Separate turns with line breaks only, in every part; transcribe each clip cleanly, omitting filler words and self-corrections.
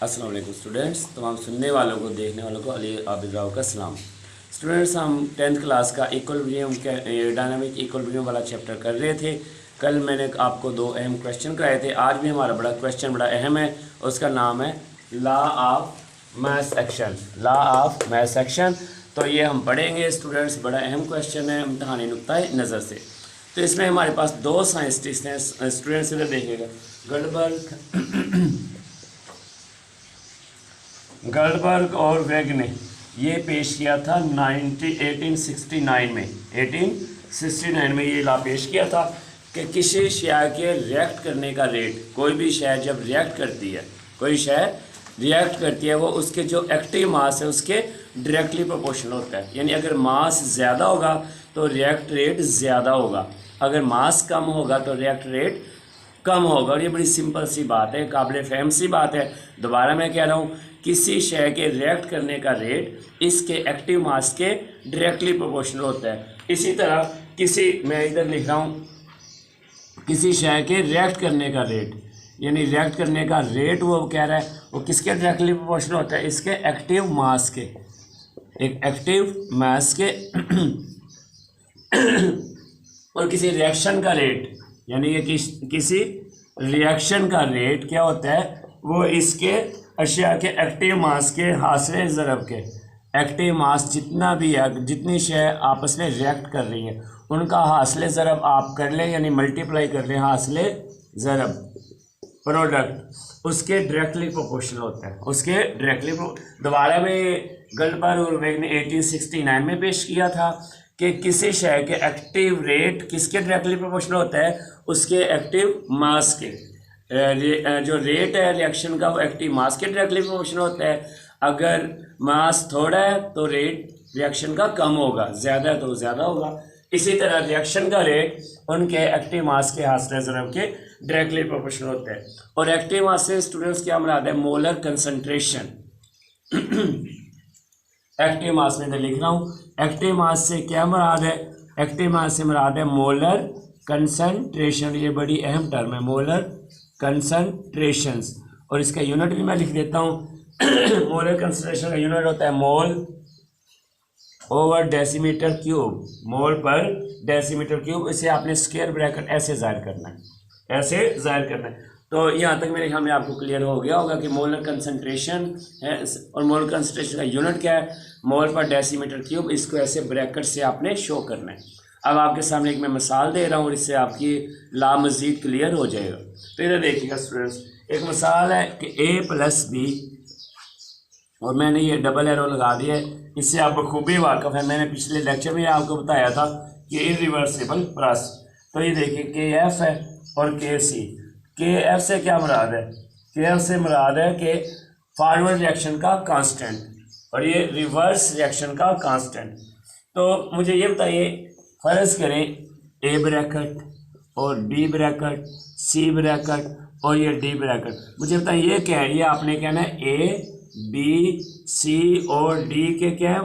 अस्सलाम वालेकुम स्टूडेंट्स, तमाम सुनने वालों को देखने वालों को अली आबिद राव का सलाम। स्टूडेंट्स, हम 10th क्लास का इक्विलिब्रियम के डायनामिक इक्विलिब्रियम वाला चैप्टर कर रहे थे। कल मैंने आपको दो अहम क्वेश्चन कराए थे। आज भी हमारा क्वेश्चन बड़ा अहम है, उसका नाम है law of mass action. Law of mass action, तो ये हम पढ़ेंगे स्टूडेंट्स। बड़ा अहम क्वेश्चन है इम्तहानी नुक्ताए नज़र से। तो इसमें हमारे पास दो साइंटिस्ट हैं स्टूडेंट्स, इधर देखिएगा। गॉल्डबर्ग और वेग ने ये पेश किया था 1869 में। 1869 में ये लॉ पेश किया था कि किसी शय के रिएक्ट करने का रेट, कोई भी शय जब रिएक्ट करती है, कोई शय रिएक्ट करती है, वो उसके जो एक्टिव मास है उसके डायरेक्टली प्रोपोर्शनल होता है। यानी अगर मास ज़्यादा होगा तो रिएक्ट रेट ज़्यादा होगा, अगर मास कम होगा तो रिएक्ट रेट कम होगा। और ये बड़ी सिंपल सी बात है, काबिल फहम सी बात है। दोबारा मैं कह रहा हूँ, किसी शय के रिएक्ट करने का रेट इसके एक्टिव मास के डायरेक्टली प्रोपोर्शनल होता है। इसी तरह मैं इधर लिख रहा हूँ, किसी शय के रिएक्ट करने का रेट, यानी रिएक्ट करने का रेट वो कह रहा है वो किसके डायरेक्टली प्रोपोर्शनल होता है, इसके एक्टिव मास के, एक एक्टिव मास के और किसी रिएक्शन का रेट, यानी ये किसी रिएक्शन का रेट क्या होता है, वो इसके अशिया के एक्टिव मास के हासिल ज़रब के, एक्टिव मास जितना भी है, जितनी शय आपस में रिएक्ट कर रही है उनका हासिल ज़रब आप कर लें, यानी मल्टीप्लाई कर लें, हासिल ज़रब प्रोडक्ट उसके डायरेक्टली प्रोपोर्शनल होता है, उसके डायरेक्टली। दोबारा में गॉल्डबर्ग और वेग ने 1869 में पेश किया था कि किसी शय के एक्टिव रेट किसके डायरेक्टली प्रोपोर्शनल होता है, उसके एक्टिव मास के। जो रेट है रिएक्शन का वो एक्टिव मास के डायरेक्टली प्रोपोर्शनल होता है। अगर मास थोड़ा है तो रेट रिएक्शन का कम होगा, ज़्यादा है तो ज़्यादा होगा। इसी तरह रिएक्शन का रेट उनके एक्टिव मास के हासिल ज़रब के डायरेक्टली प्रोपोर्शनल होता है। और एक्टिव मास से स्टूडेंट्स क्या मुराद है, मोलर कंसंट्रेशन। एक्टिव मास में तो लिख रहा हूँ, एक्टिव मास से क्या मुराद है, एक्टिव मास से मुराद है मोलर कंसंट्रेशन। ये बड़ी अहम टर्म है, मोलर कंसंट्रेशंस। और इसका यूनिट भी मैं लिख देता हूँ। मोलर कंसंट्रेशन का यूनिट होता है मोल ओवर डेसीमीटर क्यूब, मोल पर डेसीमीटर क्यूब। इसे आपने स्क्वायर ब्रैकेट ऐसे जाहिर करना है, ऐसे जाहिर करना है। तो यहाँ तक मेरे ख्याल में आपको क्लियर हो गया होगा कि मोलर कंसंट्रेशन है, और मोलर कंसंट्रेशन का यूनिट क्या है, मोल पर डेसीमीटर क्यूब। इसको ऐसे ब्रैकेट से आपने शो करना है। अब आपके सामने एक मैं मिसाल दे रहा हूँ और इससे आपकी ला मज़ीद क्लियर हो जाएगा। तो इधर देखिएगा स्टूडेंट्स, एक मिसाल है कि a + b, और मैंने ये डबल एरो लगा दिया है, इससे आप बखूबी वाक़फ़ है। मैंने पिछले लेक्चर में आपको बताया था कि इरिवर्सिबल प्रेस। तो ये देखिए KF है और KC। KF से क्या मुराद है, KF से मुराद है कि फॉरवर्ड रिएक्शन का कांस्टेंट, और ये रिवर्स रिएक्शन का कांस्टेंट। तो मुझे ये बताइए, फ़र्ज़ करें A ब्रैकेट और B ब्रैकेट, C ब्रैकेट और ये D ब्रैकेट। मुझे बताइए ये क्या है, ये आपने कहना है A B C और D के क्या है,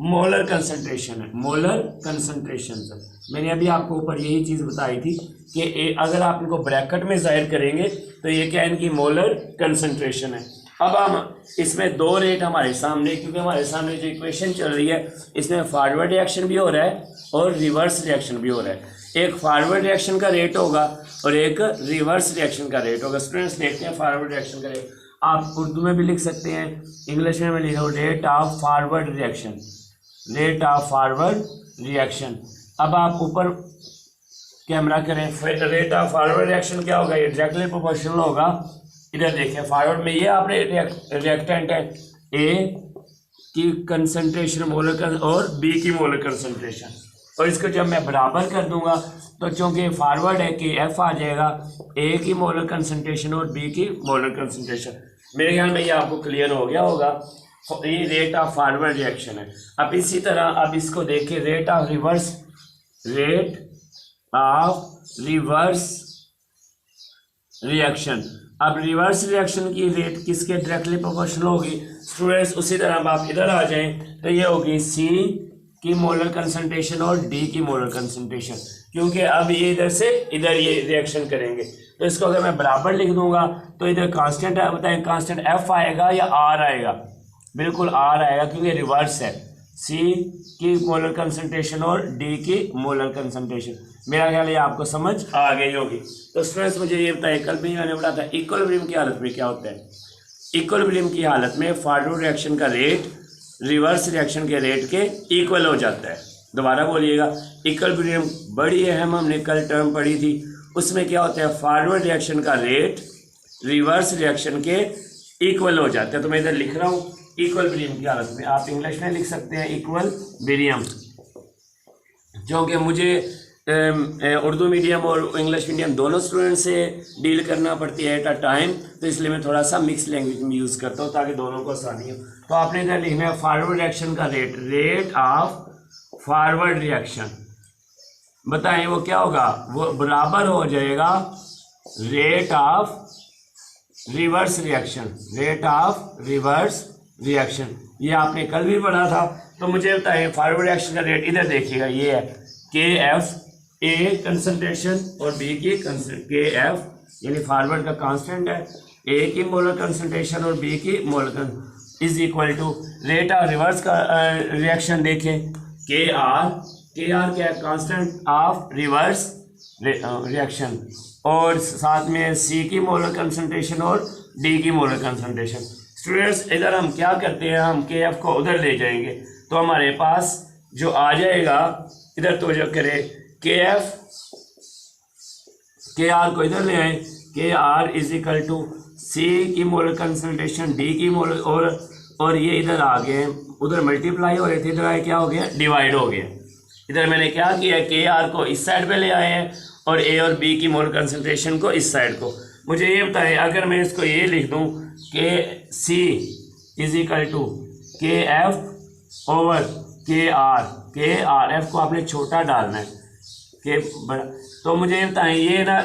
मोलर कंसंट्रेशन है, मोलर कंसंट्रेशन है। मैंने अभी आपको ऊपर यही चीज़ बताई थी कि अगर आप इनको ब्रैकेट में जाहिर करेंगे तो ये क्या है, इनकी मोलर कंसंट्रेशन है। अब हम इसमें दो रेट हमारे सामने, क्योंकि हमारे सामने जो इक्वेशन चल रही है इसमें फॉरवर्ड रिएक्शन भी हो रहा है और रिवर्स रिएक्शन भी हो रहा है। एक फॉरवर्ड रिएक्शन का रेट होगा और एक रिवर्स रिएक्शन का रेट होगा। स्टूडेंट्स देखते हैं फॉरवर्ड रिएक्शन का रेट, आप उर्दू में भी लिख सकते हैं, इंग्लिश में मैं लिख रहा हूँ, rate of forward reaction, rate of forward reaction. अब आप ऊपर कैमरा करें, रेट ऑफ फॉरवर्ड रिएक्शन क्या होगा, ये डायरेक्टली प्रोपोर्शनल होगा। इधर देखिए फॉरवर्ड में ये आपने रिएक्टेंट है A की कंसंट्रेशन मोलर और B की मोलर कंसंट्रेशन, और इसको जब मैं बराबर कर दूंगा तो चूंकि फॉरवर्ड है कि F आ जाएगा, A की मोलर कंसंट्रेशन और B की मोलर कंसंट्रेशन। मेरे ख्याल में ये आपको क्लियर हो गया होगा। ये रेट ऑफ फॉरवर्ड रिएक्शन है। अब इसी तरह अब इसको देखिए, rate of reverse, rate of reverse reaction. अब रिवर्स रिएक्शन की रेट किसके डायरेक्टली प्रोपोर्शनल होगी स्टूडेंट्स, उसी तरह अब आप इधर आ जाएं तो ये होगी C की मोलर कंसंट्रेशन और डी की मोलर कंसंट्रेशन, क्योंकि अब ये इधर से इधर ये रिएक्शन करेंगे। तो इसको अगर मैं बराबर लिख दूंगा तो इधर कांस्टेंट है, बताएं कांस्टेंट एफ आएगा या आर आएगा? बिल्कुल आर आएगा, क्योंकि रिवर्स है। सी की मोलर कंसंट्रेशन और डी की मोलर कंसंट्रेशन, मेरा ख्याल है आपको समझ आ गई होगी। तो स्टूडेंट्स मुझे ये बताइए, कल भी मैंने पढ़ा था इक्विलिब्रियम की हालत में क्या होता है। इक्विलिब्रियम की हालत में फॉरवर्ड रिएक्शन का रेट रिवर्स रिएक्शन के रेट के इक्वल हो जाता है। दोबारा बोलिएगा, इक्विलिब्रियम बड़ी अहम हमने कल टर्म पढ़ी थी। उसमें क्या होता है, फॉरवर्ड रिएक्शन का रेट रिवर्स रिएक्शन के इक्वल हो जाता है। तो मैं इधर लिख रहा हूँ इक्विलिब्रियम की हालत में, आप इंग्लिश में लिख सकते हैं इक्विलिब्रियम, क्योंकि मुझे उर्दू मीडियम और इंग्लिश मीडियम दोनों स्टूडेंट से डील करना पड़ती है एट अ टाइम, तो इसलिए मैं थोड़ा सा मिक्स लैंग्वेज में यूज़ करता हूँ ताकि दोनों को आसानी हो। तो आपने इधर लिखना है फॉरवर्ड रिएक्शन का rate, rate of forward reaction. बताएं वो क्या होगा, वो बराबर हो जाएगा rate of reverse reaction, rate of reverse reaction. ये आपने कल भी पढ़ा था। तो मुझे बताएं फॉरवर्ड रिएक्शन का रेट, इधर देखिएगा ये है के एफ ए कंसंट्रेशन और बी की के एफ यानी फॉरवर्ड का कांस्टेंट है, ए की मोलर कंसंट्रेशन और बी की molar is equal to rate of reverse का रिएक्शन देखें के आर क्या है, कांस्टेंट ऑफ रिवर्स रिएक्शन, और साथ में सी की मोलर कंसंट्रेशन और डी की मोलर कंसंट्रेशन। स्टूडेंट्स इधर हम क्या करते हैं, हम के एफ को उधर ले जाएंगे तो हमारे पास जो आ जाएगा, इधर तो जो करे के एफ के आर को इधर ले आए, के आर इज इक्वल टू सी की मोलर कंसंट्रेशन डी की मोलर, और ये इधर आ गए, उधर मल्टीप्लाई हो रहे थे, इधर आए क्या हो गया, डिवाइड हो गया। इधर मैंने क्या किया, के आर को इस साइड पे ले आए हैं और ए और बी की मोलर कंसंट्रेशन को इस साइड को। मुझे ये बताएं, अगर मैं इसको ये लिख दूं के सी इज इक्वल टू के एफ ओवर के आर एफ को आपने छोटा डालना है के बड़ा, तो मुझे ये बताएं ये ना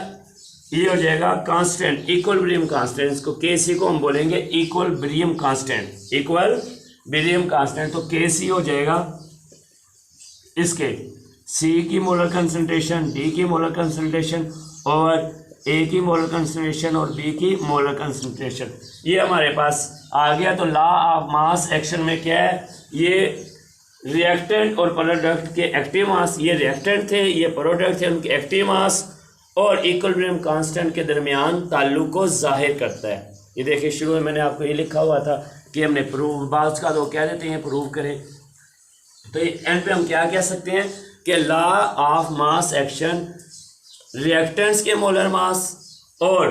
ये हो जाएगा कांस्टेंट, इक्विलिब्रियम कांस्टेंट, इसको के सी को हम बोलेंगे इक्विलिब्रियम कांस्टेंट, इक्विलिब्रियम कांस्टेंट। तो के सी हो जाएगा इसके सी की मोलर कंसंट्रेशन, डी की मोलर कंसंट्रेशन और ए की मोलर कंसंट्रेशन और बी की मोलर कंसंट्रेशन। ये हमारे पास आ गया। तो लॉ ऑफ मास एक्शन में क्या है, ये रिएक्टेंट और प्रोडक्ट के एक्टिव मास, ये रिएक्टेंट थे ये प्रोडक्ट थे, उनके एक्टिव मास और इक्विलिब्रियम कांस्टेंट के दरमियान ताल्लुक को जाहिर करता है। ये देखिए शुरू में मैंने आपको ये लिखा हुआ था कि हमने प्रूव, बात का तो कह देते हैं प्रूव करें, तो एंड पे हम क्या कह सकते हैं कि law of mass action reactants के मोलर मास और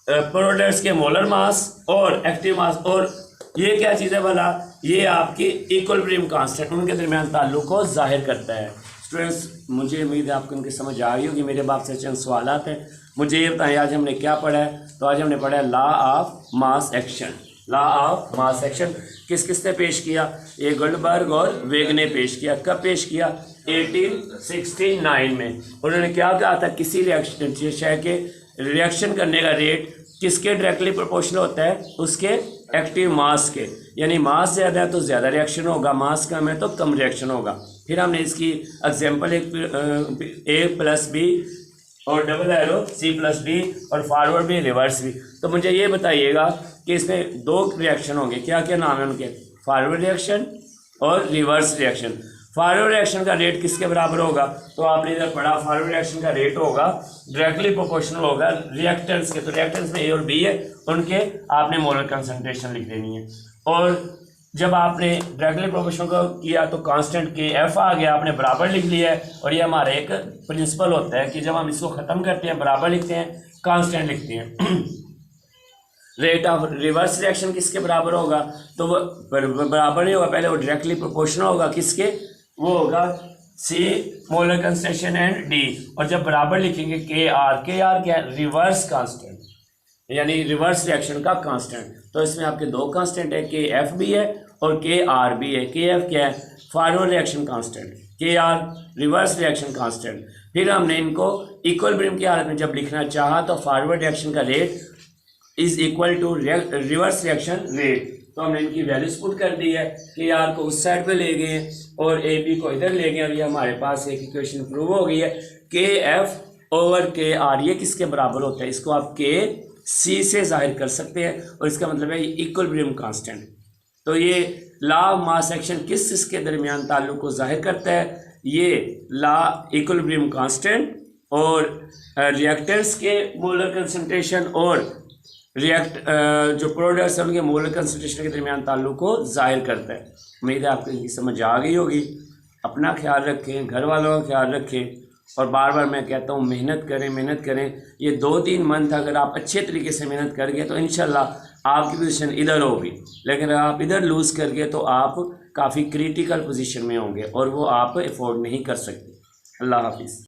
प्रोडक्ट्स के मोलर मास और एक्टिव मास, और ये क्या चीज़ है भला, ये आपकी इक्विलिब्रियम कांस्टेंट उनके दरमियान ताल्लुक को जाहिर करता है। स्टूडेंट्स मुझे उम्मीद है आपको उनकी समझ आ गई होगी। मेरे बाप से चंद सवालात हैं, मुझे ये बताएं आज हमने क्या पढ़ा है। तो आज हमने पढ़ा है law of mass action. Law of mass action किस किस ने पेश किया, ये गोल्डबर्ग और वेग ने पेश किया। कब पेश किया, 1869 में। उन्होंने क्या कहा था, किसी रिएक्शन शय के रिएक्शन करने का रेट किसके डायरेक्टली प्रोपोर्शनल होता है, उसके एक्टिव मास के, यानी मास ज़्यादा है तो ज़्यादा रिएक्शन होगा, मास कम है तो कम रिएक्शन होगा। फिर हमने इसकी एग्जांपल ए प्लस बी और double arrow C plus D और फॉरवर्ड भी रिवर्स भी। तो मुझे ये बताइएगा कि इसमें दो रिएक्शन होंगे, क्या क्या नाम है उनके, फॉरवर्ड रिएक्शन और रिवर्स रिएक्शन। फॉरवर्ड रिएक्शन का रेट किसके बराबर होगा, तो आपने इधर पढ़ा फॉरवर्ड रिएक्शन का रेट होगा डायरेक्टली प्रोपोर्शनल होगा रिएक्टेंट्स के। तो रिएक्टेंट्स में ए और बी है, उनके आपने मोलर कंसंट्रेशन लिख देनी है। और जब आपने डायरेक्टली प्रोपोर्शनल को किया तो कांस्टेंट के एफ आ गया, आपने बराबर लिख लिया है। और ये हमारा एक प्रिंसिपल होता है कि जब हम इसको ख़त्म करते हैं बराबर लिखते हैं, कांस्टेंट लिखते हैं। रेट ऑफ रिवर्स रिएक्शन किसके बराबर होगा, तो वो बराबर नहीं होगा, पहले वो डायरेक्टली प्रोपोर्शनल होगा किसके, वो होगा C molar concentration and D. और जब बराबर लिखेंगे के आर क्या है, रिवर्स कांस्टेंट, यानी रिवर्स रिएक्शन का कांस्टेंट। तो इसमें आपके दो कांस्टेंट है, के एफ भी है और के आर भी है। के एफ क्या है, फॉरवर्ड रिएक्शन कांस्टेंट, के आर रिवर्स रिएक्शन कांस्टेंट। फिर हमने इनको इक्विलिब्रियम की हालत में जब लिखना चाहा तो फॉरवर्ड रिएक्शन का rate is equal to reverse reaction rate, तो हमने इनकी वैल्यूज पुट कर दी है कि आर को उस साइड पे ले गए हैं और ए बी को इधर ले गए और ये हमारे पास एक इक्वेशन प्रूव हो गई है के एफ ओवर के आर ये किसके बराबर होता है, इसको आप के सी से जाहिर कर सकते हैं और इसका मतलब है इक्विलिब्रियम कांस्टेंट। तो ये लॉ ऑफ मास एक्शन किस इसके दरमियान ताल्लुक को जाहिर करता है, ये लॉ इक्विलिब्रियम कांस्टेंट और रिएक्टेंट्स के मोलर कंसंट्रेशन और जो प्रोडक्ट्स हैं उनके मोलर कंसंट्रेशन के दरमियान ताल्लुक को जाहिर करता है। उम्मीद है आपको इनकी समझ आ गई होगी। अपना ख्याल रखें, घर वालों का ख्याल रखें और बार बार मैं कहता हूँ मेहनत करें। ये 2-3 मंथ अगर आप अच्छे तरीके से मेहनत कर गए तो इंशाल्लाह आपकी पोजीशन इधर होगी, लेकिन अगर आप इधर लूज़ कर गए तो आप काफ़ी क्रिटिकल पोजीशन में होंगे और वो आप अफोर्ड नहीं कर सकते। अल्लाह हाफिज़।